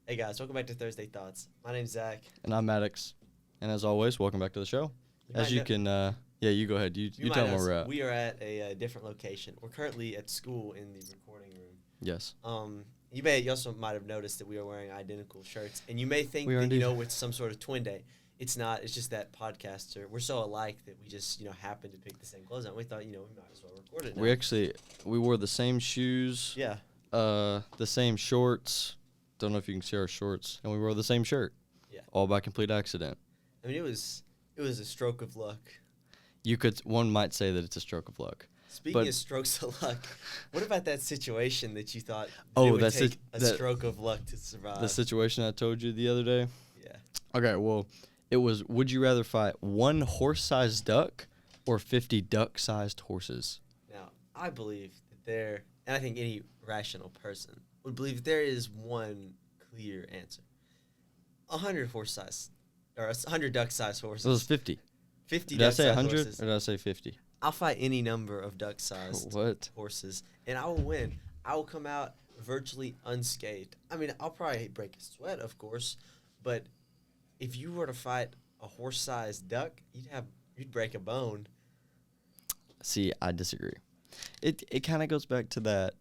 Hey guys, welcome back to Thursday Thoughts. My name's Zach. And I'm Maddox. And as always, welcome back to the show. As you can, you go ahead. You tell them where we're at. We are at a different location. We're currently at school in the recording room. Yes. You also might have noticed that we are wearing identical shirts, and you may think it's some sort of twin day. It's not. It's just that we're so alike that we just happen to pick the same clothes on. We thought we might as well record it now. We wore the same shoes. Yeah. The same shorts. Don't know if you can see our shorts, and we wore the same shirt. Yeah. All by complete accident. I mean, it was a stroke of luck. One might say that it's a stroke of luck. Speaking of strokes of luck, what about that situation that you thought stroke of luck to survive? The situation I told you the other day? Yeah. Okay, well, it was, would you rather fight one horse-sized duck or 50 duck-sized horses? Now, I believe that and I think any rational person would believe that there is one clear answer. 100 horse-sized, or 100 duck-sized horses. So it was 50. 50 Did I say duck-sized 100 horses. or did I say 50? I'll fight any number of duck-sized horses, and I will win. I will come out virtually unscathed. I mean, I'll probably break a sweat, of course, but if you were to fight a horse-sized duck, you'd break a bone. See, I disagree. It kind of goes back to that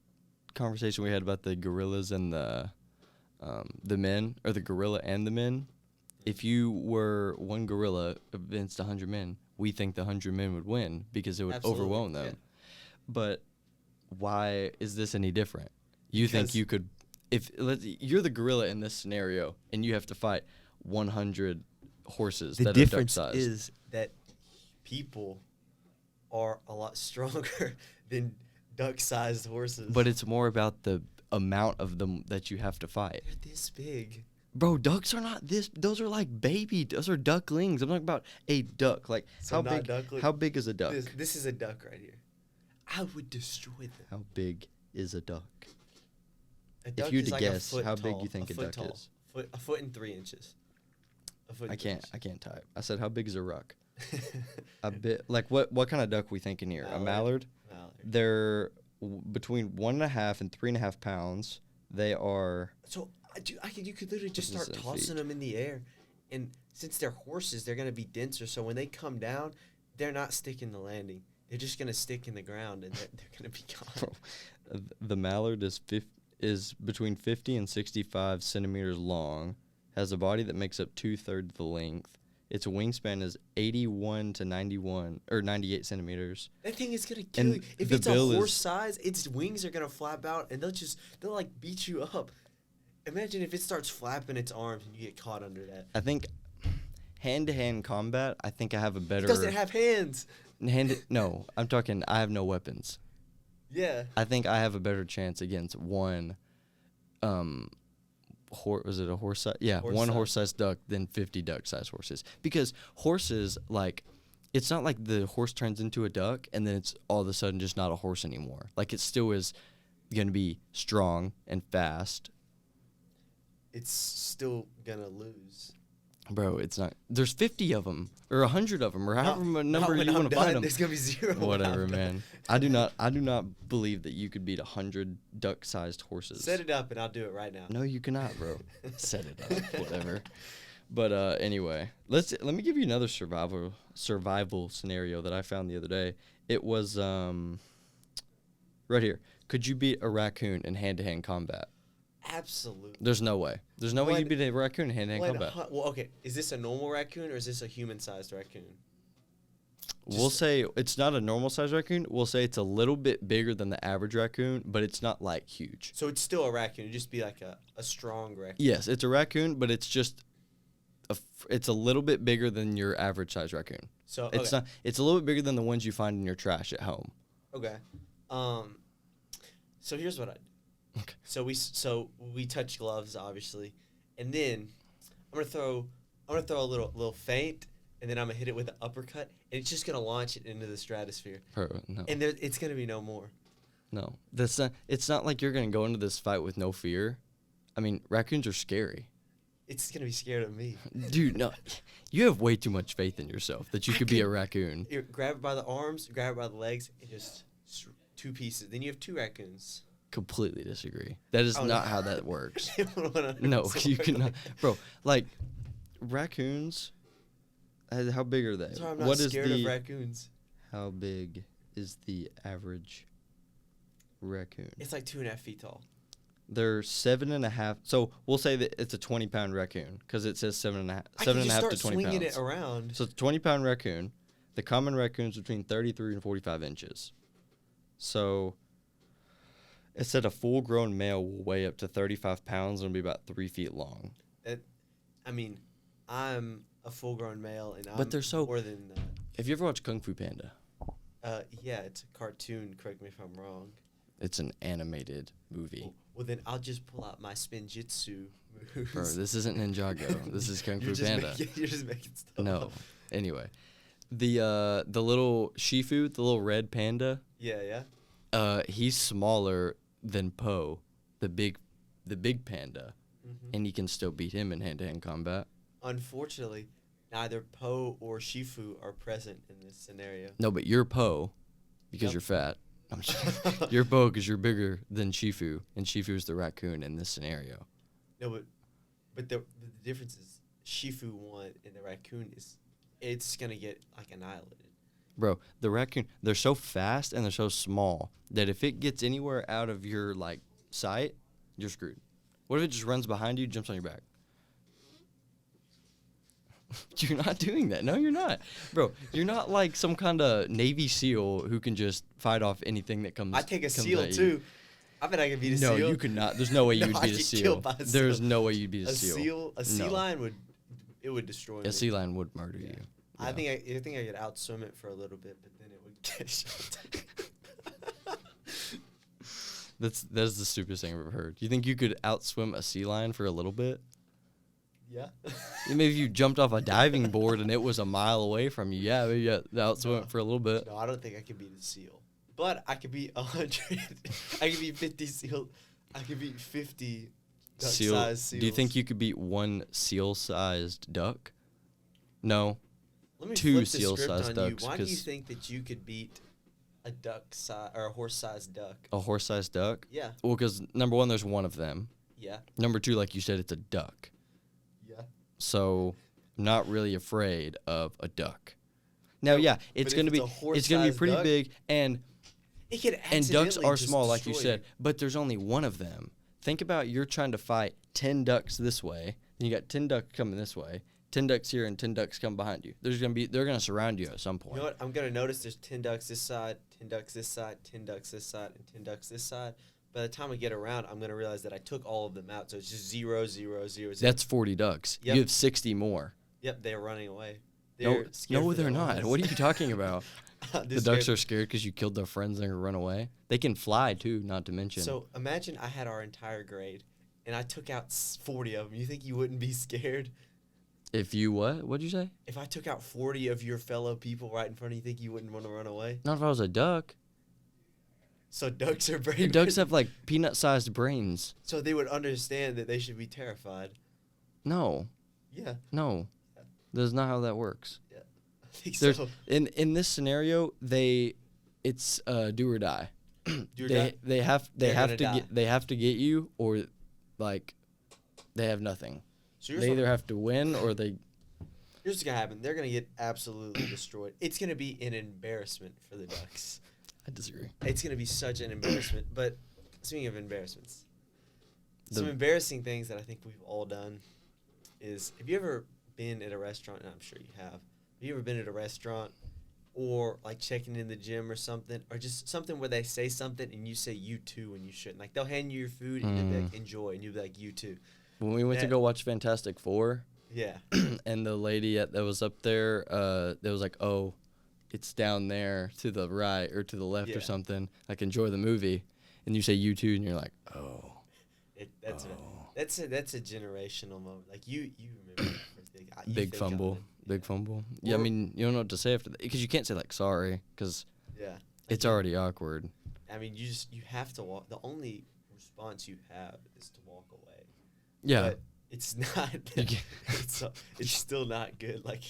conversation we had about the gorillas and the men, or the gorilla and the men. If you were one gorilla against 100 men, we think the 100 men would win because it would overwhelm them. Yeah. But why is this any different? You think you could, you're the gorilla in this scenario and you have to fight 100 horses that are duck-sized. The difference is that people are a lot stronger than duck-sized horses. But it's more about the amount of them that you have to fight. They're this big. Bro, ducks are not this. Those are like those are ducklings. I'm talking about a duck. Like, how big is a duck? This is a duck right here. I would destroy them. How big is a duck? If you had to guess, how big you think a duck is? A foot and 3 inches. I can't type. I said, how big is a ruck? A bit. Like, what kind of duck we thinking here? A mallard? They're between 1.5 and 3.5 pounds. They are. So, you could literally just start tossing them in the air, and since they're horses, they're gonna be denser. So when they come down, they're not sticking the landing. They're just gonna stick in the ground, and they're gonna be gone. Bro, the mallard is between 50 and 65 centimeters long, has a body that makes up 2/3 the length. Its wingspan is 81 to 91 or 98 centimeters. That thing is gonna kill you. If it's a horse size, its wings are gonna flap out, and they'll like beat you up. Imagine if it starts flapping its arms and you get caught under that. I think hand-to-hand combat, I think I have a better... It doesn't have hands. No, I'm talking I have no weapons. Yeah. I think I have a better chance against one, was it a horse size? Yeah, one horse-sized duck than 50 duck-sized horses. Because horses, like, it's not like the horse turns into a duck and then it's all of a sudden just not a horse anymore. Like, it still is going to be strong and fast. It's still gonna lose. Bro, it's not. There's 50 of them, or 100 of them, or however many number you want to fight them. There's gonna be 0. Whatever, man. I do not believe that you could beat 100 duck-sized horses. Set it up, and I'll do it right now. No, you cannot, bro. Set it up, whatever. But anyway, let me give you another survival scenario that I found the other day. It was right here. Could you beat a raccoon in hand-to-hand combat? Absolutely. There's no way. There's no way you'd beat a raccoon in hand-to-hand combat. Well, okay. Is this a normal raccoon or is this a human-sized raccoon? We'll say it's not a normal-sized raccoon. We'll say it's a little bit bigger than the average raccoon, but it's not, like, huge. So it's still a raccoon. It'd just be like a strong raccoon. Yes, it's a raccoon, but it's just it's a little bit bigger than your average-sized raccoon. So okay. It's a little bit bigger than the ones you find in your trash at home. Okay. So here's what I do. Okay. So we touch gloves, obviously, and then I'm gonna throw a little feint, and then I'm gonna hit it with an uppercut, and it's just gonna launch it into the stratosphere. No. And it's gonna be no more. No, it's not like you're gonna go into this fight with no fear. I mean, raccoons are scary. It's gonna be scared of me, dude. No, you have way too much faith in yourself that you could be a raccoon. Grab it by the arms, grab it by the legs, and just 2 pieces. Then you have 2 raccoons. completely disagree. That is not how that works. No, Sorry. you cannot. Bro, like, raccoons, how big are they? Sorry, I'm not scared of raccoons. How big is the average raccoon? It's like 2.5 feet tall. They're 7.5. So we'll say that it's a 20-pound raccoon because it says 7.5 to 20 pounds. Swinging it around. So it's a 20-pound raccoon. The common raccoon is between 33 and 45 inches. So it said a full-grown male will weigh up to 35 pounds and be about 3 feet long. I'm a full-grown male, and but they're so more than that. Have you ever watched Kung Fu Panda? Yeah, it's a cartoon. Correct me if I'm wrong. It's an animated movie. Well, then I'll just pull out my spinjitzu moves. Bro, this isn't Ninjago. This is Kung Fu Panda. You're just making stuff No. up. Anyway, the little Shifu, the little red panda. Yeah. He's smaller than Po, the big panda, and he can still beat him in hand-to-hand combat. Unfortunately, neither Po or Shifu are present in this scenario. No, but you're Po because you're fat. I'm just you're Po because you're bigger than Shifu, and Shifu is the raccoon in this scenario. No, but the difference is Shifu won, and the raccoon it's gonna get like annihilated. Bro, the raccoon, they're so fast and they're so small that if it gets anywhere out of your like sight, you're screwed. What if it just runs behind you, jumps on your back? You're not doing that. No, you're not. Bro, you're not like some kind of Navy SEAL who can just fight off anything that comes. I take a SEAL too. I bet I could beat a SEAL. No, you could not. There's no way you would beat a SEAL. There's no way you'd beat a SEAL. A sea lion would destroy me. A sea lion would murder you. Yeah. I think I could outswim it for a little bit, but then it would get shot. That's the stupidest thing I've ever heard. You think you could outswim a sea lion for a little bit? Yeah. Maybe if you jumped off a diving board and it was a mile away from you, yeah, maybe you outswim it for a little bit. No, I don't think I could beat a seal. But I could beat 100. I could beat 50 seal. I could beat 50 duck-sized seals. Do you think you could beat one seal-sized duck? No. Let me two flip the seal-sized script on you. ducks. Why do you think that you could beat a duck-sized or a horse-sized duck? A horse-sized duck? Yeah. Well, because number one, there's one of them. Yeah. Number two, like you said, it's a duck. Yeah. So, I'm not really afraid of a duck. Now, yeah, it's gonna be pretty duck, big, and ducks are small, like you said, you. but there's only one of them. Think about you're trying to fight 10 ducks this way, and you got 10 ducks coming this way, 10 ducks here, and 10 ducks come behind you. They're gonna surround you at some point. You know what? I'm gonna notice there's 10 ducks this side, 10 ducks this side, 10 ducks this side, and 10 ducks this side. By the time I get around, I'm gonna realize that I took all of them out, so it's just 0, 0, 0, 0. That's 40 ducks. Yep. You have 60 more. Yep, they're running away. No, they're not. What are you talking about? The ducks are scared because you killed their friends and they're gonna run away. They can fly too, not to mention. So imagine I had our entire grade, and I took out 40 of them. You think you wouldn't be scared? If you what? What'd you say? If I took out 40 of your fellow people right in front of you, think you wouldn't want to run away? Not if I was a duck. So ducks are brave. Ducks have like peanut-sized brains. So they would understand that they should be terrified. No. Yeah. No. That's not how that works. Yeah. I think so. In this scenario, it's do or die. They have to get you, or like they have nothing. So they either have to win or they. Here's what's gonna happen. They're gonna get absolutely destroyed. It's gonna be an embarrassment for the ducks. I disagree. It's gonna be such an embarrassment. But speaking of embarrassments, some embarrassing things that I think we've all done is, have you ever been at a restaurant? And I'm sure you have. Have you ever been at a restaurant, or like checking in the gym or something, or just something where they say something and you say you too when you shouldn't? Like they'll hand you your food and you'll be like, enjoy, and you'll be like, you too. When we went to go watch Fantastic Four, yeah, and the lady that was up there, that was like, oh, it's down there to the right or to the left or something. Like, enjoy the movie, and you say you too, and you're like, oh. That's a generational moment. Like you remember big fumble. Big fumble. Yeah, I mean, you don't know what to say after that because you can't say like sorry because it's already awkward. I mean, you have to walk. The only response you have is to walk away. Yeah, but it's not. It's still not good. Like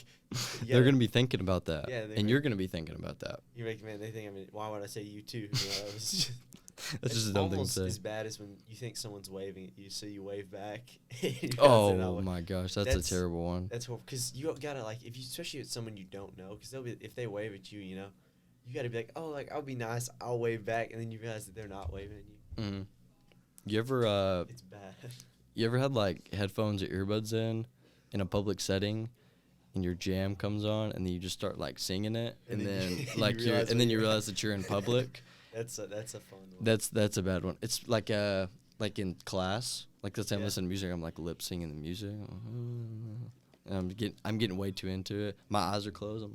they're gonna be thinking about that. Yeah, and you're gonna be thinking about that. You make man. They think. I mean, why would I say you too? You know, That's just a dumb thing to almost say. as bad as when you think someone's waving at you, so you wave back. Oh my gosh, that's a terrible one. That's horrible because you gotta like if you especially with someone you don't know because they'll be if they wave at you, you know, you gotta be like, oh, like I'll be nice, I'll wave back, and then you realize that they're not waving at you. Mm-hmm. You ever It's bad. You ever had like headphones or earbuds in a public setting, and your jam comes on, and then you just start like singing it, and then like you realize that you're in public. That's a fun one. That's a bad one. It's like in class, like let's say I'm listening to music, I'm like lip singing the music. And I'm getting way too into it. My eyes are closed.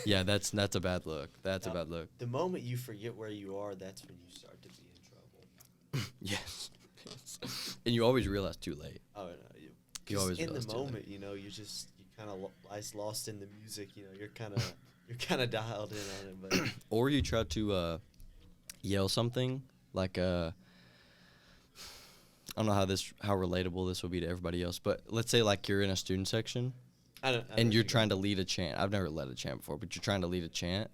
Yeah, that's a bad look. That's a bad look. The moment you forget where you are, that's when you start to be in trouble. Yes. And you always realize too late. Oh no, you always in realize the too late. moment, you know, you kind of lost in the music. You know, you're kind of dialed in on it, but or you try to yell something like I don't know how relatable this will be to everybody else, but let's say like you're in a student section, and you're trying to lead a chant. I've never led a chant before, but you're trying to lead a chant,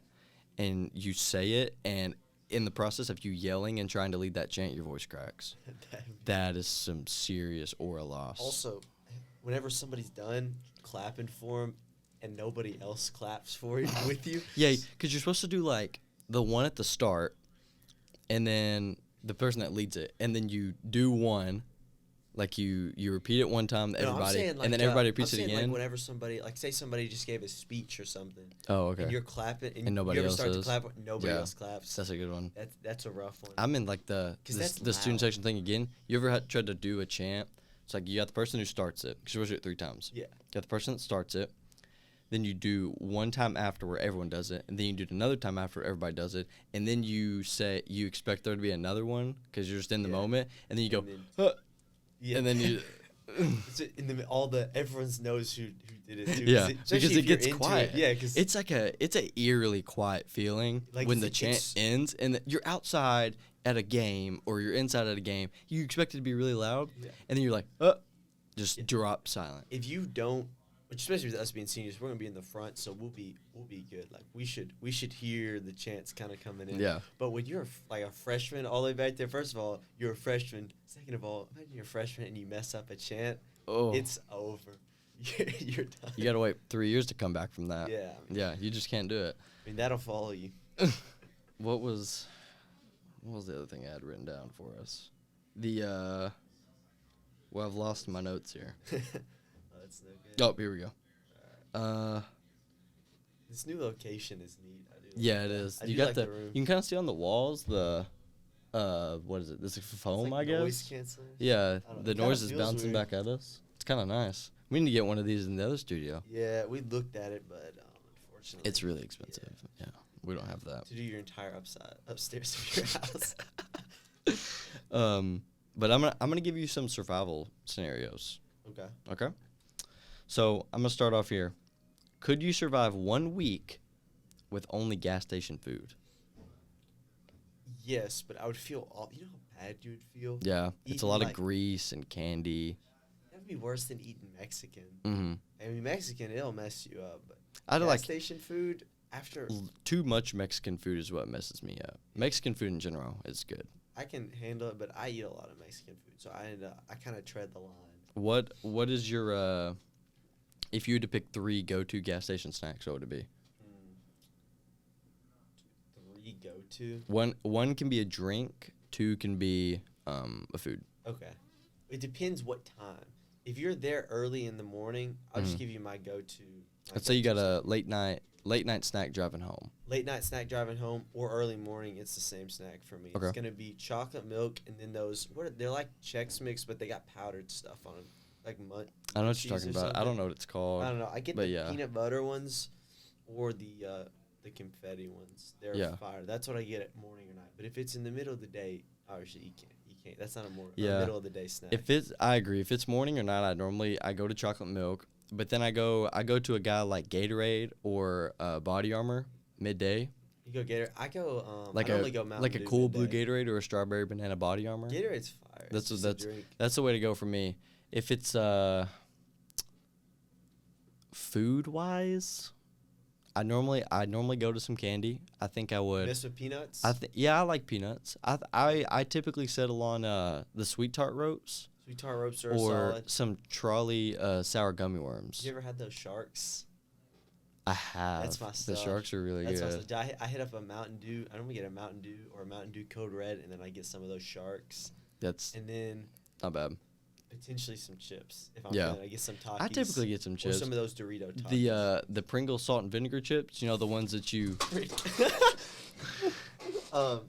and you say it, and in the process of you yelling and trying to lead that chant, your voice cracks. That is some serious aura loss. Also, whenever somebody's done clapping for him and nobody else claps for you with you. Yeah, because you're supposed to do like the one at the start, and then the person that leads it, and then you do one, like you repeat it one time to everybody, saying, like, and then everybody repeats it again. Like whenever somebody, like say somebody just gave a speech or something. Oh, okay. And you're clapping, and nobody you ever else start does. to clap, nobody else claps. That's a good one. That's a rough one. I'm in like the student section thing again. You ever tried to do a chant? It's like you got the person who starts it, because you're supposed to do it 3 times. Yeah. You got the person that starts it, then you do one time after where everyone does it, and then you do it another time after everybody does it, and then you say you expect there to be another one because you're just in the moment, and then you go, and then you. Everyone knows who did it too. Yeah, because it gets quiet. Yeah, because it's a eerily quiet feeling like when the chant ends, and you're outside at a game or you're inside at a game. You expect it to be really loud, and then you're like, just drop silent. If you don't, especially with us being seniors, we're gonna be in the front, so we'll be good. Like we should hear the chants kind of coming in. Yeah. But when you're like a freshman all the way back there, first of all, you're a freshman. Second of all, imagine you're a freshman and you mess up a chant. Oh. It's over. You're done. You gotta wait 3 years to come back from that. Yeah. Yeah, you just can't do it. I mean, that'll follow you. What was the other thing I had written down for us? Well, I've lost my notes here. That's no good. Oh, here we go. This new location is neat. Yeah, it is. You got the room. You can kind of see on the walls the what is it? This is foam, like I guess. Noise canceling. Yeah, the noise is bouncing back at us. It's kind of nice. We need to get one of these in the other studio. Yeah, we looked at it, but unfortunately, it's really expensive. Yeah, we don't have that. To do your entire upstairs of your house. But I'm gonna give you some survival scenarios. Okay. Okay. So I'm gonna start off here. Could you survive 1 week with only gas station food? Yes, but I would feel you know how bad you would feel? Yeah, it's a lot of grease and candy. That would be worse than eating Mexican. Mm-hmm. I mean, Mexican, it'll mess you up. But gas station food, after... Too much Mexican food is what messes me up. Mexican food in general is good. I can handle it, but I eat a lot of Mexican food, so I kind of tread the line. What is your... if you had to pick 3 go-to gas station snacks, what would it be? 3 go-to? One can be a drink. 2 can be a food. Okay. It depends what time. If you're there early in the morning, I'll just give you my go-to. Let's say you got a late night snack driving home. Late night snack driving home or early morning, it's the same snack for me. Okay. It's going to be chocolate milk and then they're like Chex Mix, but they got powdered stuff on them. Like I know what you're talking about. I don't know what it's called. I don't know. I get the peanut butter ones or the confetti ones. They're fire. That's what I get at morning or night. But if it's in the middle of the day, obviously you can't. That's not a middle of the day snack. I agree. If it's morning or night, I go to chocolate milk. But then I go to a guy like Gatorade or Body Armor midday. You go Gatorade. I go like I only go Mountain like Dew a cool midday. blue Gatorade or a strawberry banana Body Armor. Gatorade's fire. That's the way to go for me. If it's food wise, I normally go to some candy. I think I would. Mess with peanuts? I like peanuts. I typically settle on the sweet tart ropes. Sweet tart ropes are or solid. some trolley sour gummy worms. You ever had those sharks? I have. That's my stuff. The sharks are really good. I hit up a Mountain Dew. I normally get a Mountain Dew or a Mountain Dew Code Red, and then I get some of those sharks. And then not bad. Potentially some chips. If I'm feeling, I get some Takis. I typically get some chips. Or some of those Dorito Takis. The Pringles salt and vinegar chips. You know, the ones that you.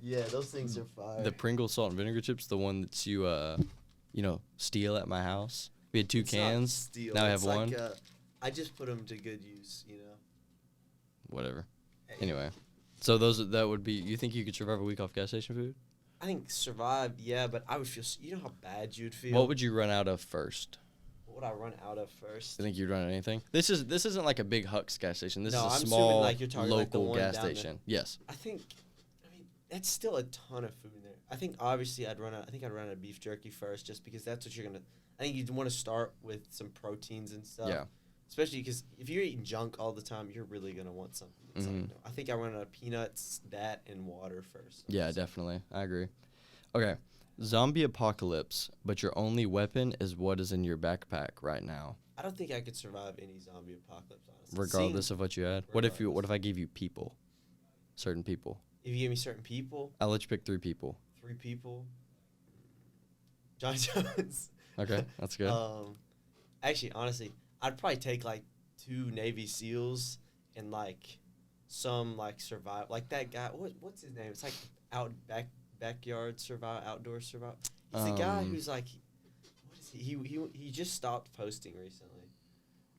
Yeah, those things are fire. The Pringles salt and vinegar chips, the one that you steal at my house. We had 2 cans. Steal. Now I have one. I just put them to good use, Whatever. Anyway, so that would be. You think you could survive a week off gas station food? I think survive, yeah, but I would feel. You know how bad you'd feel. What would you run out of first? What would I run out of first? You think you'd run out of anything? This isn't like a big Hux gas station. This is a I'm small like you're talking local like gas station. Yes. I mean, that's still a ton of food in there. I think obviously I'd run out of beef jerky first, just because that's what you're gonna. I think you'd want to start with some proteins and stuff. Yeah. Especially because if you're eating junk all the time, you're really gonna want something. I think I run out of peanuts, and water first. Yeah, definitely. I agree. Okay, zombie apocalypse, but your only weapon is what is in your backpack right now. I don't think I could survive any zombie apocalypse, honestly. Regardless of what you had. What if I gave you people, certain people? If you gave me certain people, I'll let you pick 3 people. 3 people. John Jones. Okay, that's good. Actually, honestly, I'd probably take like 2 Navy SEALs and like some like survive like that guy. What's his name? It's like backyard survive, outdoor survive. He's the guy who's like, what is he just stopped posting recently.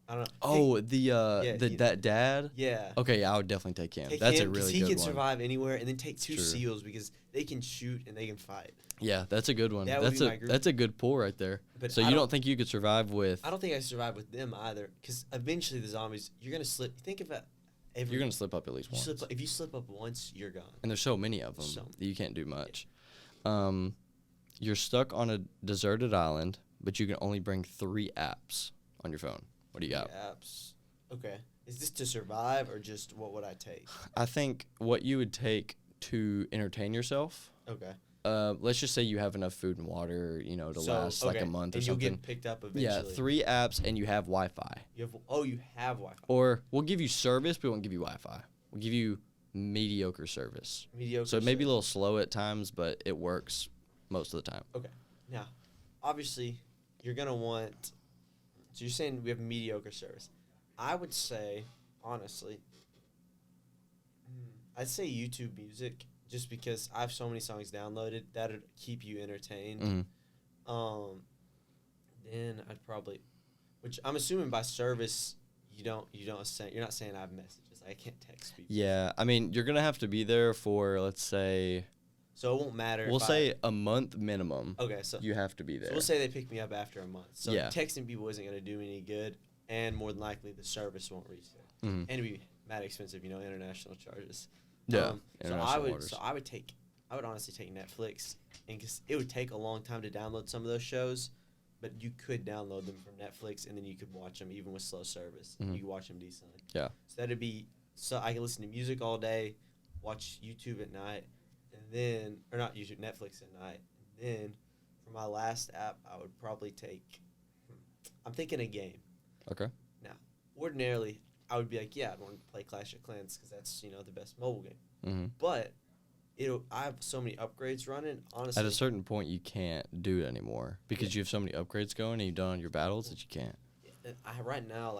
I don't know. Oh, that dad. Yeah. Okay, yeah, I would definitely take him. That's a really good one. He can survive anywhere, and then take 2 SEALs because they can shoot and they can fight. Yeah, that's a good one. That's that's a good pull right there. But so you don't think you could survive with? I don't think I survive with them either, because eventually the zombies, you're gonna slip. Think of it. You're gonna slip up at least once. If you slip up once, you're gone. And there's so many of them that you can't do much. Yeah. You're stuck on a deserted island, but you can only bring 3 apps on your phone. What do you got? Apps. Okay. Is this to survive or just what would I take? I think what you would take to entertain yourself. Okay. Let's just say you have enough food and water, to last like a month or something. And you'll get picked up eventually. Yeah, 3 apps and you have Wi-Fi. You have Wi-Fi. Or we'll give you service, but we won't give you Wi-Fi. We'll give you mediocre service. So it may be a little slow at times, but it works most of the time. Okay. Now, obviously, you're going to want... So you're saying we have mediocre service. I would say, honestly, I'd say YouTube Music, just because I have so many songs downloaded that would keep you entertained. Mm-hmm. Then I'd probably, which I'm assuming by service, you're not saying I have messages. I can't text people. Yeah, I mean, you're gonna have to be there for, let's say. So it won't matter. We'll say a month minimum. Okay, so you have to be there. So we'll say they pick me up after a month. So yeah. Texting people isn't gonna do me any good, and more than likely the service won't reach there, and it'd be mad expensive, international charges. Yeah. So I would honestly take Netflix, and cause it would take a long time to download some of those shows, but you could download them from Netflix, and then you could watch them even with slow service. You could watch them decently. Yeah. So that'd be I can listen to music all day, watch YouTube at night. Or not YouTube, Netflix at night. And then for my last app, I would probably take, I'm thinking a game. Okay. Now, ordinarily, I would be like, yeah, I'd want to play Clash of Clans because that's, the best mobile game. Mm-hmm. But I have so many upgrades running, honestly. At a certain point, you can't do it anymore because you have so many upgrades going and you've done all your battles that you can't. Right now,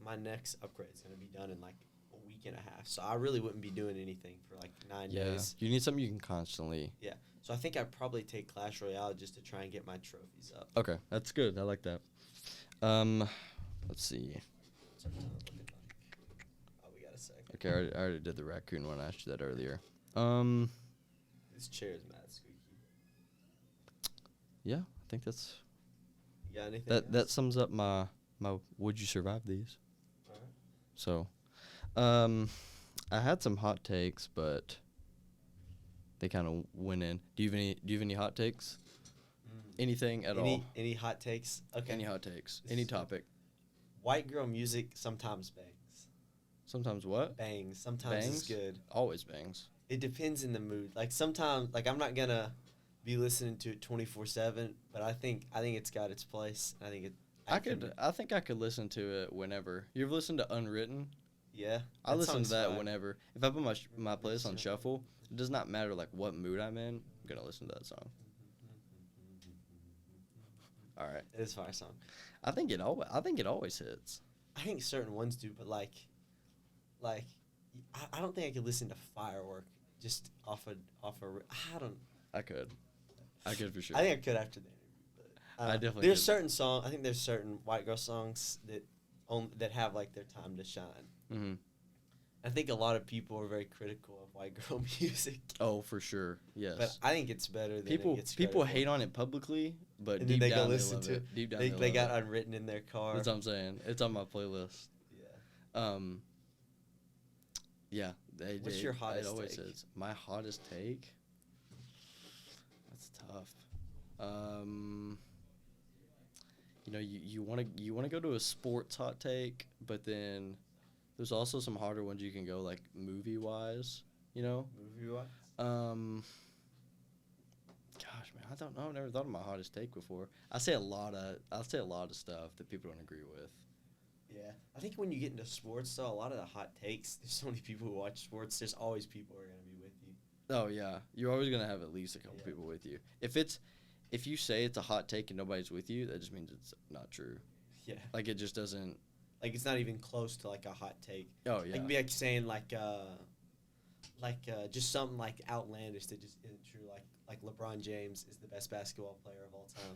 my next upgrade is going to be done in a week and a half, so I really wouldn't be doing anything for 9 days. You need something you can constantly. Yeah, so I think I'd probably take Clash Royale just to try and get my trophies up. Okay, that's good. I like that. Let's see. Oh, we got a second. Okay, I already did the raccoon one. I asked you that earlier. This chair is mad squeaky. Yeah, I think that's. You got anything? That sums up my would you survive these? All right. So. I had some hot takes, but they kind of went in. Do you have any hot takes? Anything at all? Any hot takes? Okay. Any hot takes? Any topic? White girl music sometimes bangs. Sometimes what? Bangs. Sometimes Bangs? it's good. Always bangs. It depends in the mood. Like sometimes, like I'm not gonna be listening to it 24/7, but I think it's got its place. I think it. I think I could listen to it whenever. You ever listened to Unwritten? Yeah. I listen to that fine. whenever. If I put my playlist on shuffle, it does not matter like what mood I'm in. I'm gonna listen to that song. All right. It is a fire song. I think it always hits. I think certain ones do, but like I don't think I could listen to Firework just off a. I could for sure. I think I could after the interview. But, I definitely. There's could. certain songs. I think there's certain white girl songs that have like their time to shine. Mm-hmm. I think a lot of people are very critical of white girl music. Oh, for sure. Yes. But I think it's better than people. it gets People credit hate for. on it publicly, but And deep then they down go listen they to love it. it. Deep down They got love it. Unwritten in their car. That's what I'm saying. It's on my playlist. Yeah. Yeah. What's your hottest It always take? is. My hottest take? That's tough. You wanna go to a sports hot take, but then there's also some harder ones you can go like movie wise. Movie what? Gosh, man, I don't know. I've never thought of my hottest take before. I say a lot of stuff that people don't agree with. Yeah. I think when you get into sports, though, a lot of the hot takes, there's so many people who watch sports, there's always people who are going to be with you. Oh, yeah. You're always going to have at least a couple people with you. If you say it's a hot take and nobody's with you, that just means it's not true. Yeah. Like, it just doesn't. Like, it's not even close to, like, a hot take. Oh, yeah. It could be, like, saying, just something, like, outlandish that just isn't true. Like LeBron James is the best basketball player of all time.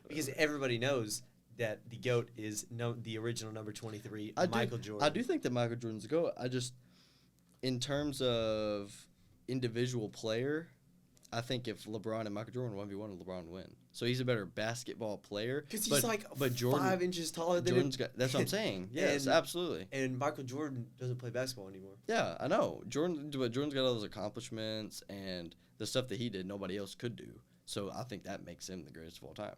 Because everybody knows that the GOAT is the original number 23, Michael Jordan. I do think that Michael Jordan's the GOAT. In terms of individual player, I think if LeBron and Michael Jordan 1v1, LeBron would win. So he's a better basketball player. Because he's but Jordan, 5 inches taller than Jordan's him. that's what I'm saying. Yes, absolutely. And Michael Jordan doesn't play basketball anymore. Yeah, I know. Jordan's got all those accomplishments and the stuff that he did nobody else could do. So I think that makes him the greatest of all time.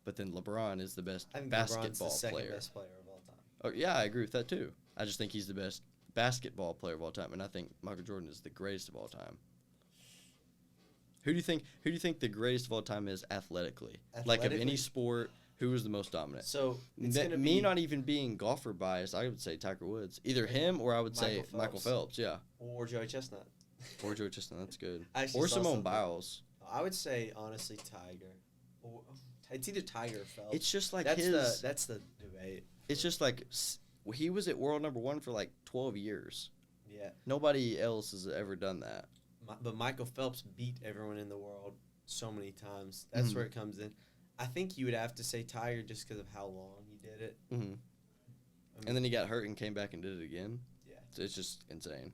But then LeBron is the best basketball LeBron's the second player. best player of all time. Oh yeah, I agree with that too. I just think he's the best basketball player of all time, and I think Michael Jordan is the greatest of all time. Who do you think the greatest of all time is athletically? Like of any sport, who was the most dominant? So me not even being golfer biased, I would say Tiger Woods. Either him or I would say Michael Phelps. Yeah. Or Joey Chestnut. Or Joey Chestnut. That's good. Or Simone Biles. I would say honestly Tiger. It's either Tiger or Phelps. It's just like that's the debate. It's just like he was at world number 1 for like 12 years. Yeah. Nobody else has ever done that. But Michael Phelps beat everyone in the world so many times. That's where it comes in. I think you would have to say Tiger just because of how long he did it. Mm-hmm. And then he got hurt and came back and did it again. Yeah. So it's just insane.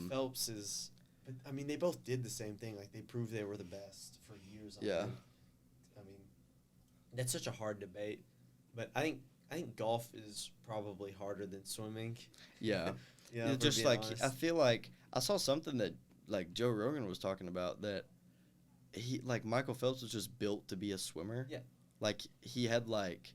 Phelps is... But, I mean, they both did the same thing. Like, they proved they were the best for years. Yeah. I mean, that's such a hard debate. But I think golf is probably harder than swimming. Yeah. Yeah. Just like, honest. I feel like I saw something that, like, Joe Rogan was talking about that Michael Phelps was just built to be a swimmer. Yeah. Like, he had, like,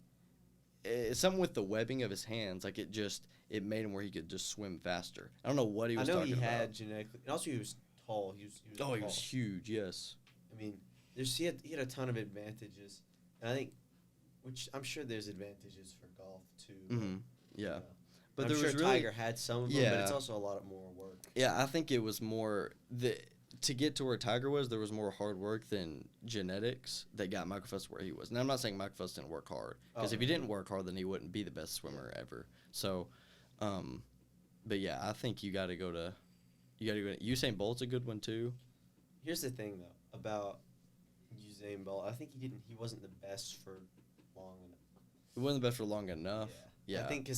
something with the webbing of his hands. Like, it made him where he could just swim faster. I don't know what he was talking about. I know he had genetically. And also, he was tall. He was tall. He was huge, yes. I mean, he had a ton of advantages. And I think, which I'm sure there's advantages for golf, too. Mm-hmm. Yeah. But I'm sure Tiger had some of them, but it's also a lot more work. Yeah, I think it was more to get to where Tiger was, there was more hard work than genetics that got Michael Phelps where he was. And I'm not saying Michael Phelps didn't work hard, because if he didn't work hard, then he wouldn't be the best swimmer ever. So, but yeah, I think you got to go to Usain Bolt's a good one too. Here's the thing though about Usain Bolt. I think he wasn't the best for long enough. He wasn't the best for long enough. Yeah. I think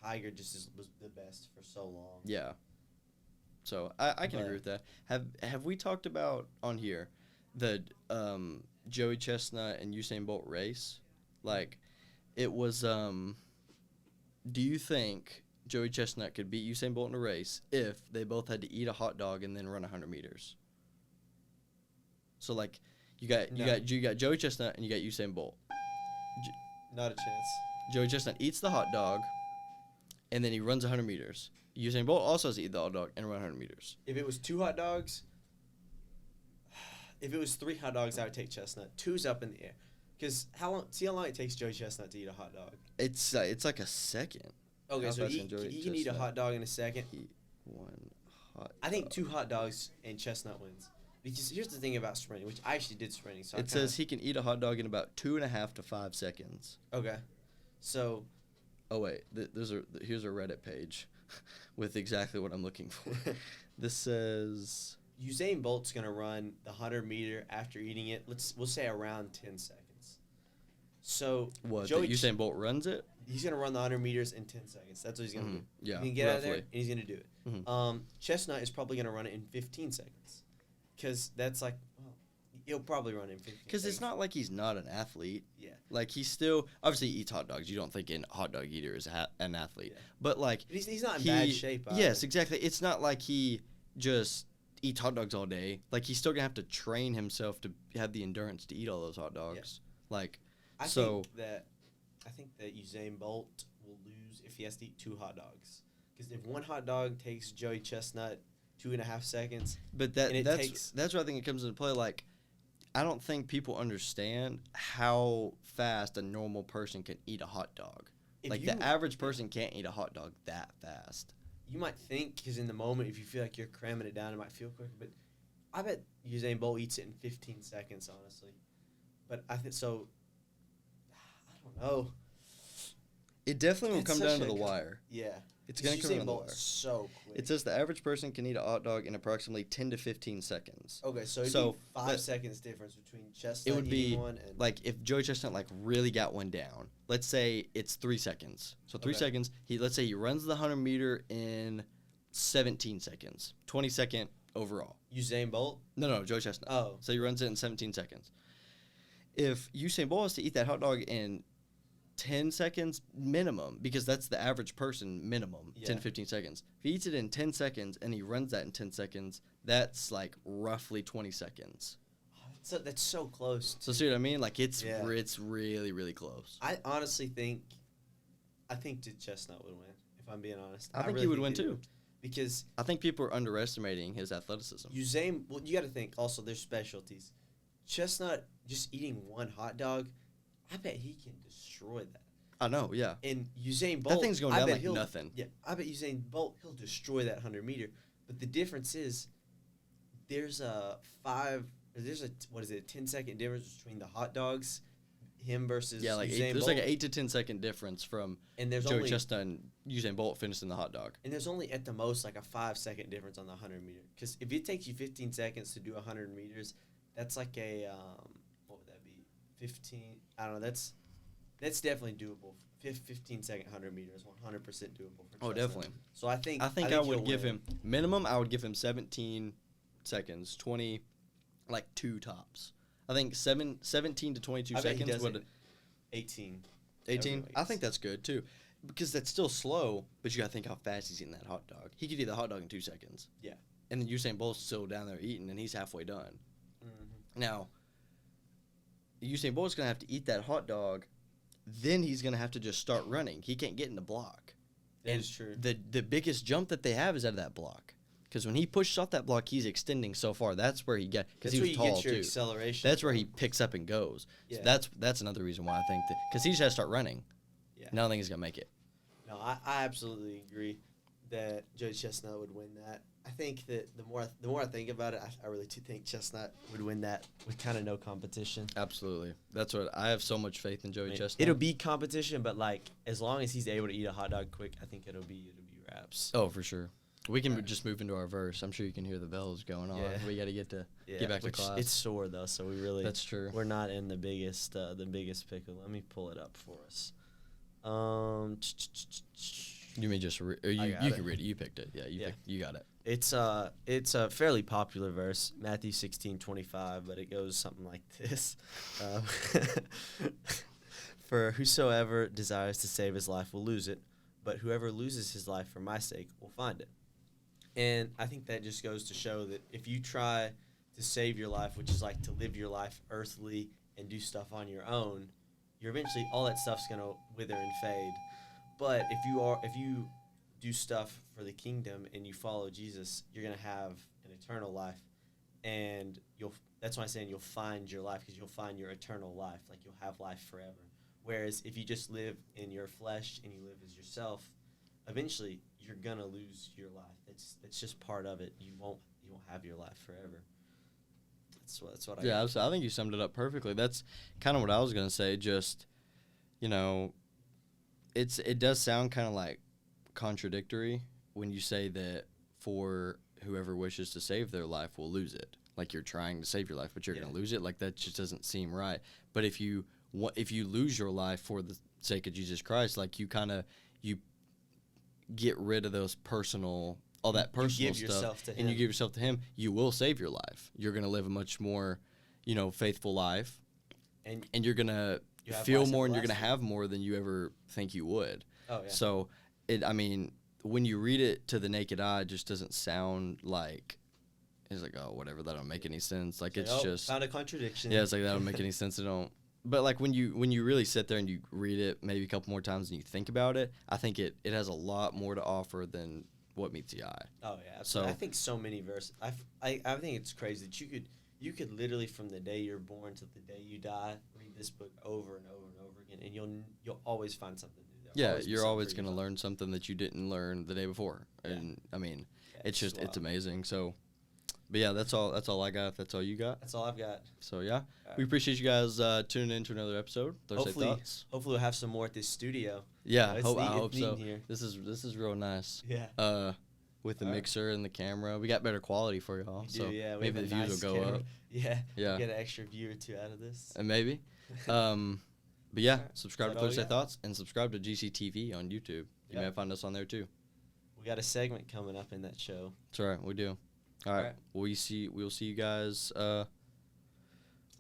Tiger just was the best for so long. Yeah. So I can agree with that. Have we talked about on here the Joey Chestnut and Usain Bolt race? Like, it was. Do you think Joey Chestnut could beat Usain Bolt in a race if they both had to eat a hot dog and then run 100 meters? So like, you got Joey Chestnut and you got Usain Bolt. Not a chance. Joey Chestnut eats the hot dog, and then he runs 100 meters. Usain Bolt also has to eat the hot dog and run 100 meters. If it was 2 hot dogs, if it was 3 hot dogs, I would take Chestnut. 2's up in the air. Because see how long it takes Joey Chestnut to eat a hot dog? It's like a second. Okay, so he can eat a hot dog in a second. Eat one hot I think dog. 2 hot dogs and Chestnut wins. Because here's the thing about sprinting, which I actually did sprinting. So it says he can eat a hot dog in about 2.5 to 5 seconds. Okay. So. Oh, wait. Here's a Reddit page with exactly what I'm looking for. This says Usain Bolt's going to run the 100-meter after eating it, we'll say around 10 seconds. So what? Usain Bolt runs it? He's going to run the 100 meters in 10 seconds. That's what he's going to do. Yeah, he can get out of there, and he's going to do it. Mm-hmm. Chestnut is probably going to run it in 15 seconds. Because that's like, well, he'll probably run in 15 seconds. Because it's not like he's not an athlete. Yeah. Like, he still, obviously, he eats hot dogs. You don't think a hot dog eater is an athlete. Yeah. But, like. He's not in bad shape either. Yes, exactly. It's not like he just eats hot dogs all day. Like, he's still going to have to train himself to have the endurance to eat all those hot dogs. Yeah. Like, I think that Usain Bolt will lose if he has to eat 2 hot dogs. Because if 1 hot dog takes Joey Chestnut 2.5 seconds, but that's where I think it comes into play. Like, I don't think people understand how fast a normal person can eat a hot dog. Like, the average person can't eat a hot dog that fast. You might think, because in the moment, if you feel like you're cramming it down, it might feel quicker. But I bet Usain Bolt eats it in 15 seconds, honestly. But I think so. I don't know. It definitely will come down to the wire. Yeah. It's going to come down to the wire. So quick. It says the average person can eat a hot dog in approximately 10 to 15 seconds. Okay, so it'd be 5 seconds difference between Chestnut eating one and... like, if Joey Chestnut, like, really got one down, let's say it's 3 seconds. So 3 seconds, let's say he runs the 100-meter in 17 seconds. 22nd overall. Usain Bolt? No, Joey Chestnut. Oh. So he runs it in 17 seconds. If Usain Bolt has to eat that hot dog in 10 seconds minimum, because that's the average person minimum, 10 to 15 seconds. If he eats it in 10 seconds and he runs that in 10 seconds, that's like roughly 20 seconds. So that's so close. So see what I mean? Like, it's really, really close. I honestly think Chestnut would win, if I'm being honest. I think he would win too. Because I think people are underestimating his athleticism. You got to think also their specialties. Chestnut just eating 1 hot dog, I bet he can destroy that. I know, yeah. And Usain Bolt, that thing's going down like nothing. Yeah, I bet Usain Bolt, he'll destroy that 100-meter. But the difference is there's a 10-second difference between the hot dogs, him versus Usain Bolt. There's like an 8 to 10 second difference from Joey Chestnut and Usain Bolt finishing the hot dog. And there's only at the most like a 5-second difference on the 100-meter. Because if it takes you 15 seconds to do 100 meters, that's like a what would that be? 15. I don't know. That's definitely doable. 15-second 100 meters, 100% doable. For definitely. So I think I would give him minimum. I would give him 17 seconds, 20, like 2 tops. I think 17 to 22 seconds would. 18. 18. I think that's good too, because that's still slow. But you gotta think how fast he's eating that hot dog. He could eat the hot dog in 2 seconds. Yeah. And then Usain Bolt's still down there eating, and he's halfway done. Mm-hmm. Now, Usain Bolt's going to have to eat that hot dog, then he's going to have to just start running. He can't get in the block. That is true. The biggest jump that they have is out of that block. Because when he pushes off that block, he's extending so far. That's where he gets, because he was tall too. Acceleration. That's where he picks up and goes. Yeah. So that's another reason why I think that, because he just has to start running. Yeah. And I don't think he's going to make it. No, I absolutely agree that Joey Chestnut would win that. I think that the more I think about it, I really do think Chestnut would win that with kind of no competition. Absolutely. That's what I have so much faith in Joey Chestnut. It'll be competition, but like as long as he's able to eat a hot dog quick, I think it'll be wraps. Oh, for sure. We can just move into our verse. I'm sure you can hear the bells going on. Yeah. We got to get back to class. It's sore though, so we really That's true. We're not in the biggest pickle. Let me pull it up for us. You may just you can read it. You picked it. Yeah, you got it. It's a fairly popular verse, Matthew 16:25, but it goes something like this: For whosoever desires to save his life will lose it, but whoever loses his life for my sake will find it. And I think that just goes to show that if you try to save your life, which is like to live your life earthly and do stuff on your own, you're eventually all that stuff's gonna wither and fade. But if you do stuff for the kingdom and you follow Jesus, you're going to have an eternal life. And that's why I'm saying you'll find your life, because you'll find your eternal life. Like, you'll have life forever. Whereas if you just live in your flesh and you live as yourself, eventually you're going to lose your life. That's just part of it. You won't have your life forever. That's what I Yeah, I think you summed it up perfectly. That's kind of what I was going to say. Just, you know, it does sound kind of like contradictory when you say that for whoever wishes to save their life will lose it. Like, you're trying to save your life, but you're going to lose it. Like, that just doesn't seem right. But if you lose your life for the sake of Jesus Christ, like, you get rid of those personal stuff, and you give yourself to Him, you will save your life. You're going to live a much more, faithful life, and you're going to feel more, and you're going to have more than you ever think you would. Oh, yeah. So, when you read it to the naked eye, it just doesn't sound like, it's like, oh, whatever, that don't make any sense. Like, it's just found a contradiction. Yeah, it's like, that don't make any sense. It don't. But, like, when you really sit there and you read it maybe a couple more times and you think about it, I think it has a lot more to offer than what meets the eye. Oh, yeah. Absolutely. So I think so many verses. I think it's crazy that you could literally, from the day you're born to the day you die, read this book over and over and over again, and you'll always find something new. Yeah, you're always going to learn something that you didn't learn the day before. And, it's amazing. So, but yeah, that's all I got. If that's all you got. That's all I've got. So, yeah. We appreciate you guys tuning in to another episode. Thursday Thoughts. Hopefully we'll have some more at this studio. Yeah, I hope so. Here. This is real nice. Yeah. With the mixer and the camera. We got better quality for y'all. Maybe the views will go up. Yeah. Get an extra view or two out of this. And maybe. But yeah, subscribe to Thursday Thoughts and subscribe to GCTV on YouTube. You may find us on there too. We got a segment coming up in that show. That's right, we do. All right. We'll see you guys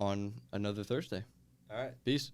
on another Thursday. All right. Peace.